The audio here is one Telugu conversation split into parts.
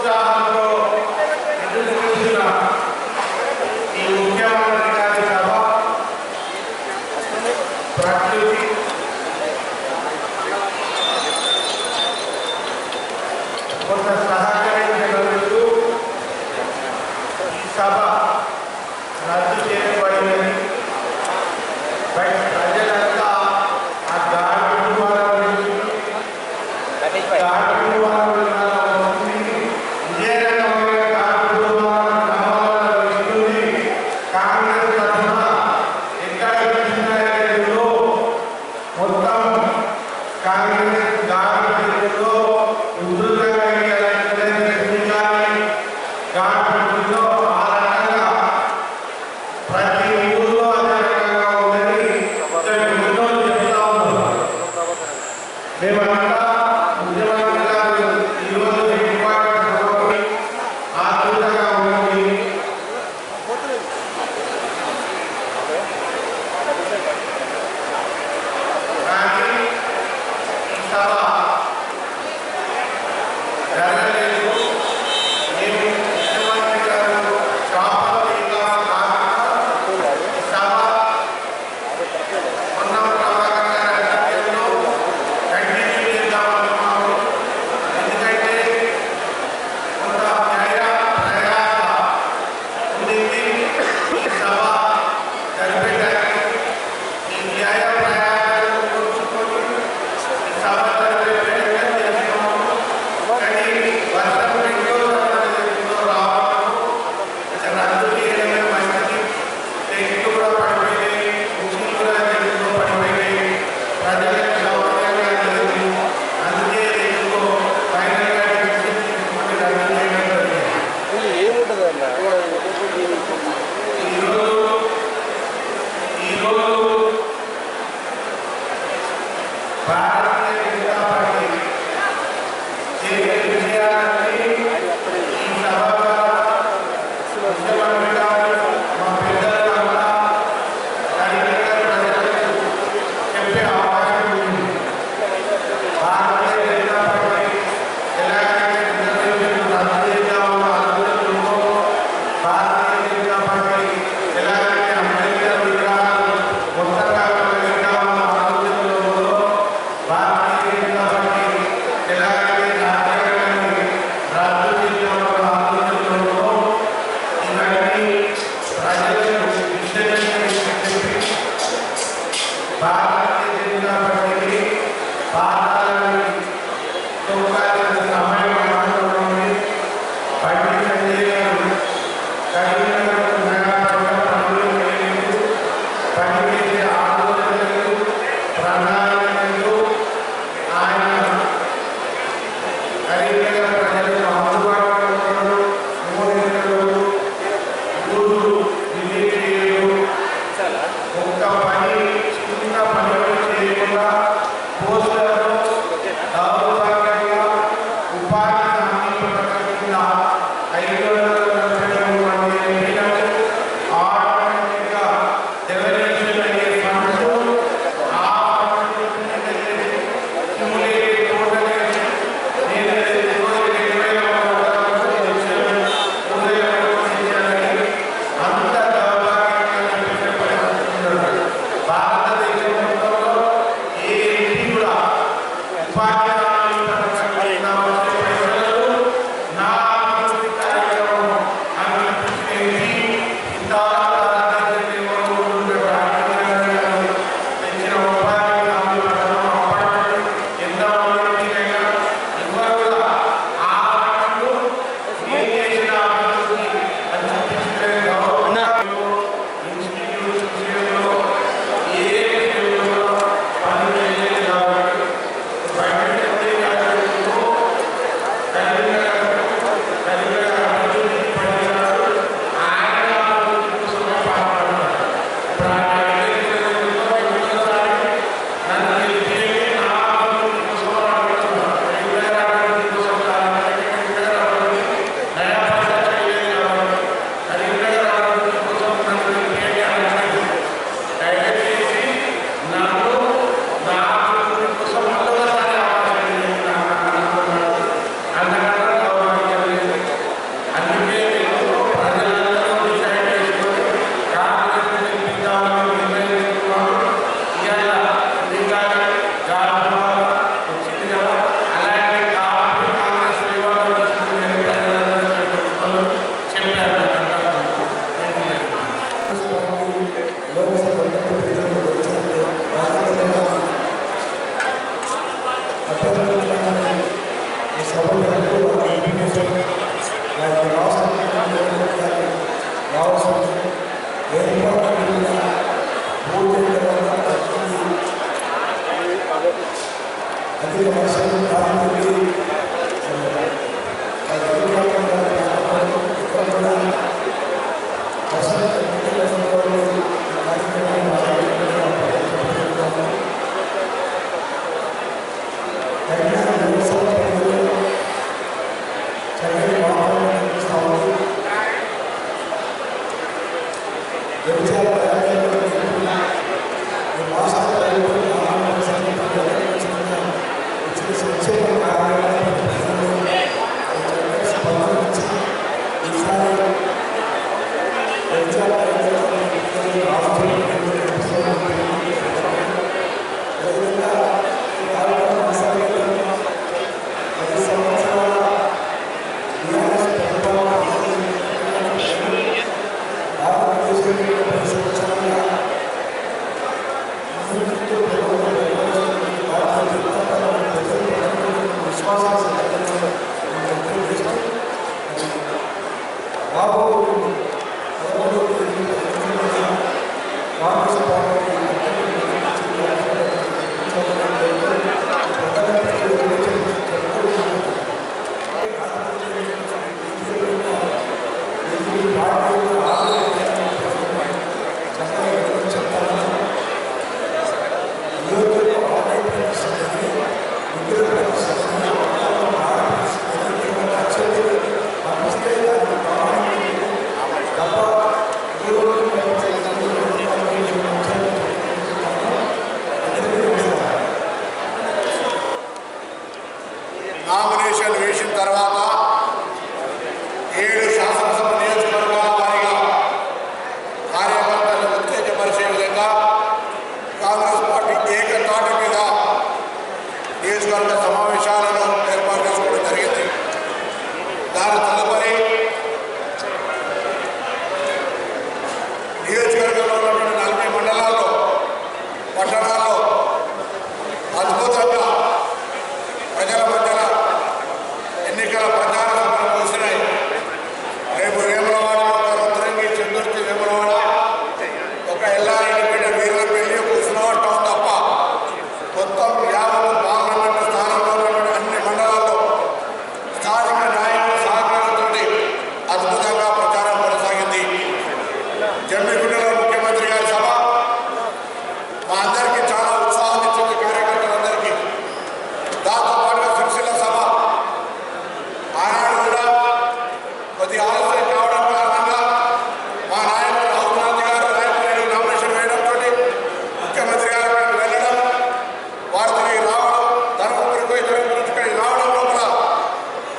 ఉత్సాహంతో ఎదురు చూసిన ఈ ముఖ్యమంత్రి గారి సభ ప్రకృతి కొంత సహకరించగలుగుతూ ఈ సభ రద్దు చేయబడినది. ప్రజలంతా ఆ గాడి కాంగ్రెస్ తరఫున ఎక్కడ మొత్తం కాంగ్రెస్ గాడిలో గాడిలో ఆ రకంగా ప్రతి ఊళ్ళో అదే రకంగా ఉందని చెప్తా ఉన్నారు. మేమంతా ముఖ్యమంత్రి గారు ఈరోజు ఆతృతగా ఉంది. కానీ ఈ సభ జరగలేదు. మేము ముఖ్యమంత్రి గారు కాపాడేలా సభ ఉన్న ప్రభాకర్ గారి కంటిన్యూ చేద్దామనుకున్నాము. ఎందుకంటే కొంత ప్రయాస ఉండింది ఈ సభ జరిపేటానికి. ఈ న్యాయ ప్రయాసాలను కూర్చుకొని ఈ సభ జరిపే ప్రయత్నం చేస్తున్నాము. కానీ వర్షం రెండో రావడం రద్దు చేయడమే మంచిది. టెక్స్ట్ కూడా పడిపోయినాయి, బుక్లు కూడా తెలుగులో పడిపోయినాయి. ప్రజలకు సౌకర్యంగా లేదు. అందుకే తెలుగులో ఫైనల్గా డిసిషన్ తీసుకొని రద్దు చేయడం జరిగింది. ఈరోజు భారతీయ జనతా పార్టీ చేసే విజయాన్ని ఈ సభ ముఖ్యమంత్రి గారు మా పెద్దలంతా ప్రజలకు చెప్పే అవకాశం ఉంది. భారతీయ జనతా పార్టీ ఎలాగైతే రిజర్వేషన్ రద్దు చేద్దామన్న ఆలోచనలో, భారతీయ జనతా పార్టీ ఎలాగైతే అంబేద్కర్ విగ్రహాలు మొత్తంగా తొలగిద్దామన్న ఆలోచనలో, భారతీయ జనతా పార్టీ ఎలాగైతే రాజ్యాంగాన్ని రద్దు చేద్దామన్న ఆలోచనలో ఇవన్నీ ప్రజలకు విశ్లేషణ చెప్పి భారతీయ జనతా పార్టీకి పాతాళాన్ని తొక్కాల్సిన సమయం మాత్రమే. బండి సంజయ్ గారు కరీంనగర్ నగరపాలక పనులు చేయలేదు. పనిచేసే ఆలోచనలు, ప్రణాళికలు ఆయన కరీంనగర్ ప్రజలకు అందుబాటులో ఉండడం, 3 నెలలు ఊరు విజిట్ చేయడం, ఒక్క పని చిన్న పనులు చేయకుండా పోస్టర్లు దౌర్భాగ్యంగా ఉపాధి హామీ పథకం కింద 543 ఎంపీలకు ఆటోమేటిక్గా డెవల్యూషన్ అయ్యే ఫండ్స్, ఆ ఫండ్స్ టోటల్ నేను నామినేషన్ వేసిన తర్వాత 7 శాసనసభ నియోజకవర్గాల వారీగా కార్యకర్తలను ఉత్తేజపరిచే విధంగా కాంగ్రెస్ పార్టీ ఏకతాటి మీద నియోజకవర్గ సమావేశాలను ఏర్పాటు చేసుకోవడం జరిగింది. దాని తదుపరి నియోజకవర్గంలో ఉన్నటువంటి 40 మండలాల్లో పట్టణాల్లో అద్భుతంగా ప్రజల మధ్యన ఎన్నికల ప్రచార సభలు ముగిసినాయి. రేపు వేములవాడ, ఒక రుద్రంగి, చంద్రుర్తి, వేములవాడ, ఒక ఎల్లారెడ్డిపేట, వీర్లపల్లి, ఒక ఉస్మానాబాద్ టౌన్ తప్ప మొత్తం 50 పార్లమెంటు స్థానంలో ఉన్నటువంటి అన్ని మండలాల్లో స్థానిక నాయకుల సహకారంతో అద్భుతంగా ప్రచారం కొనసాగింది. జమ్మిగుండలో ముఖ్యమంత్రి గారి సభ మా అందరికీ చాలా ఉత్సాహం ఇచ్చింది, కార్యకర్తలందరికీ. దాంతో పాటుగా సిరిసిల్ల సభ ఆనాడు కూడా కొద్ది ఆలస్యం కావడం కారణంగా మా నాయకుడు రాహుల్ గాంధీ గారు నాయకులు నామినేషన్ వేయడంతో ముఖ్యమంత్రి గారు అక్కడికి వెళ్ళడం, వారు తిరిగి రావడం, ధర్మపురికి పోయి ధర్మపురికి రావడం లోపల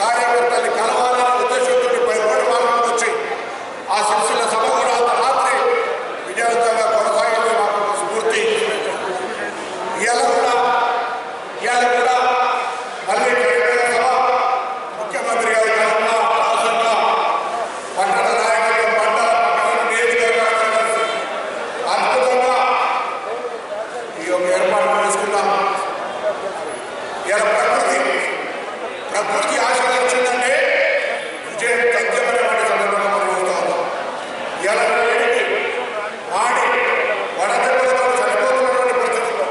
కార్యకర్తల్ని కలవాలనే ఉద్దేశంతో 10 కోట్ల మార్గంలో వచ్చి ఆ సిరిసిల్ల సభ కూడా అంత రాత్రి విజయవంతంగా కొనసాగింది. మాకు ఒక స్ఫూర్తి. ఇవాళ కూడా మళ్ళీ సభ ముఖ్యమంత్రి గారి తరఫున రాష్ట్రంగా పట్టణ నాయకులు, మండల పట్టణ నియోజకవర్గాలు కలిసి అద్భుతంగా ఈ యొక్క ఏర్పాటు చేసుకున్నాం. ఇలా ప్రకృతి ఆశీర్వదించిందంటే విజయం తథ్యమైనటువంటి సందర్భంగా మనం చూస్తూ ఉన్నాం. ఇలా వాడి వడదెబ్బలతో చనిపోతున్నటువంటి పరిస్థితుల్లో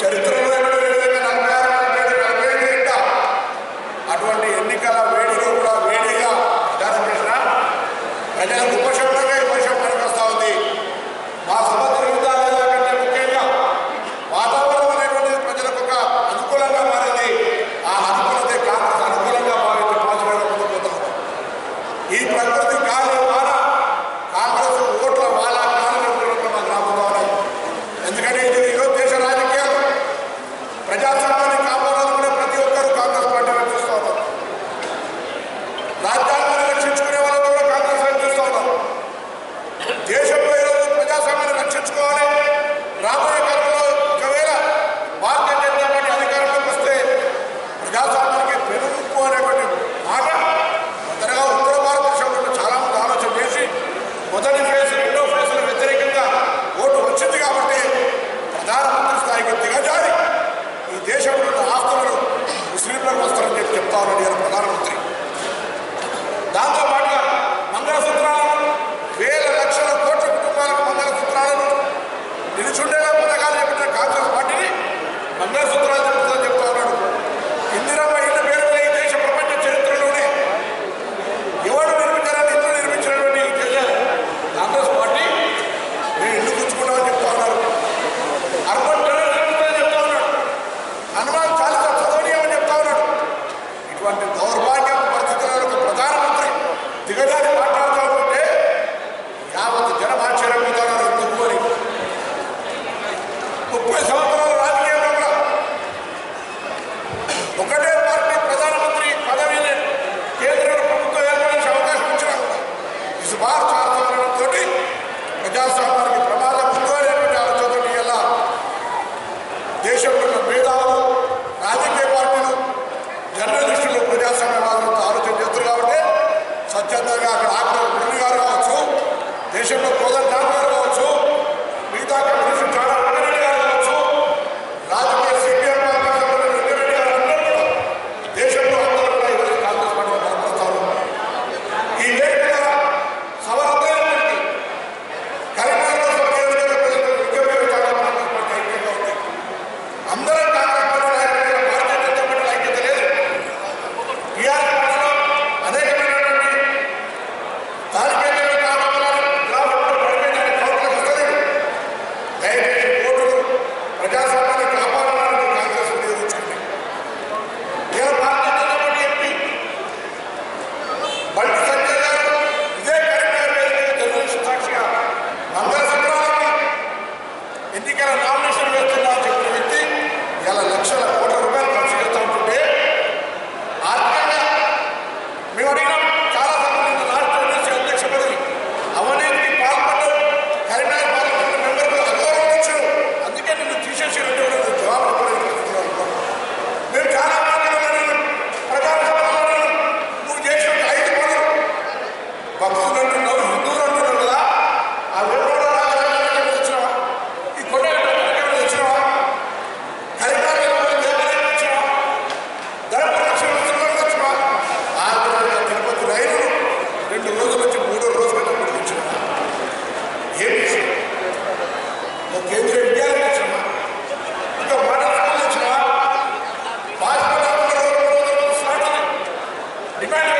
చరిత్రలో అటువంటి ఎన్నికల వేడిలో కూడా వేడిగా ప్రచారం చేసిన ప్రజలకు ఉపశమనంగా ఈ వర్షం పనికొస్తా ఉంది. మా సభ జరుగుతా లేదా కంటే ముఖ్యంగా వాతావరణం అనేటువంటిది ప్రజలకు ఒక అనుకూలంగా మారింది. ఆ అనుకూలతే కాంగ్రెస్ అనుకూలంగా భావించి పాజిటివ్గా ముందుకుపోతాం. ఈ ప్రకృతి గాలి వాన కాంగ్రెస్ ఓట్ల వాళ్ళ కాలంలో మాకు రాబోతా ఉన్నాయి. ఎందుకంటే ఇది ఈరోజు దేశ రాజకీయాలు ప్రజాస్వామ్యాన్ని కాపాడాలనుకునే ప్రతి ఒక్కరూ కాంగ్రెస్ పార్టీ చూస్తూ ఉన్నారు. రాజ్యాంగాన్ని రక్షించుకునే వాళ్ళని కూడా కాంగ్రెస్ చూస్తూ ఉన్నారు. ఇటువంటి దౌర్భాగ్య పరిస్థితులకు ప్రధానమంత్రి దిగజారి మాట్లాడుతూ ఉంటే యావత్ జనం ఆశ్చర్యపోతున్నారు ఎందుకు అని. 30 సంవత్సరాల రాజకీయంలో కూడా ఒకటే పార్టీ ప్రధానమంత్రి పదవిని కేంద్ర ప్రభుత్వం ఏర్పడే అవకాశం ఇచ్చినా కూడా ఈ సుమారు శాస్త్రంతో ప్రజాస్వామ్యానికి ప్రమాదం ఉందో అనేటువంటి ఆలోచనతో ఇలా దేశంలో ఉన్న మేధావులు రాజకీయ పార్టీలు జర్నలిస్టులు ప్రజాస్వామ్యవాదులతో ఆలోచన చేస్తారు కాబట్టి స్వచ్ఛందంగా అక్కడ ఆకుల మురళి గారు కావచ్చు, దేశంలో కోదండ రామ్ గారు కావచ్చు, మిగతా కమ్యూనిస్ట్ చాలా వెంకరెడ్డి గారు కావచ్చు, రాజకీయ సిపిఎం పార్టీ వెంకరెడ్డి గారు అందరూ కూడా దేశంలో అందరూ కూడా ఈరోజు కాంగ్రెస్ పార్టీ బలపడతారు. ఈ వేదిక సవరమైనటువంటి కరీంనగర్లో అందరం కాంగ్రెస్ పార్టీ భారతీయ జనతా పార్టీ ఐక్యత లేదు. టీఆర్ఎస్ పార్టీలో అనేకమైనటువంటి తారీఖేతలు గ్రామంలో పడిపోయిన కోట్లకు వస్తలేదు. దయచేసి కోర్టులు ప్రజాస్వామ్యాన్ని కాపాడడానికి కాంగ్రెస్ వినియోగించుకుంది. నేను భారతీయ జనతా పార్టీ ఎంపీ బండి సంజయ్ గారు ఇదే కరీంనగర్ వేదిక జర్నలిస్ట్ సాక్షిగా మంగళ సంక్రాంతి ఎన్నికల నామినేషన్ వేస్తున్నా చెప్పిన వ్యక్తి ఇలా లక్షల కోట్ల రూపాయలు ఖర్చు చేస్తూ ఉంటుంటే ఆర్థికంగా మేము అడిగినాం చాలా సంబంధించిన రాష్ట్ర ఎన్ఎస్సీ అధ్యక్ష పదవి అవినీతికి పాల్పడ్డారు, కరీంనగర్ పార్లమెంట్ మెంబర్లు అగౌరవించారు, అందుకే నిన్ను తీసేసి జవాబు మేము చాలా మాట్లాడాలి. ప్రజాస్వామ్యంలో నువ్వు చేసిన 5 పనులు భక్తులు అంటున్నావు, హిందువులు అంటున్నావు కదా, ఆ వేరే వచ్చినావా, ఈ కొండ వచ్చినావా, కరీంనగర్ దేవాలయం వచ్చినావా, ధర్మపురం వచ్చినావా, ఆంధ్రప్రదేశ్ తిరుపతి రైలు 2 రోజుల నుంచి 3వ రోజు కంటే అప్పుడు వచ్చినావా, ఏం చేసినా ఒక కేంద్రీయ విద్యాలయం వచ్చినావా, ఇంకా మోడల్ స్కూల్ వచ్చినావా, డిమాండ్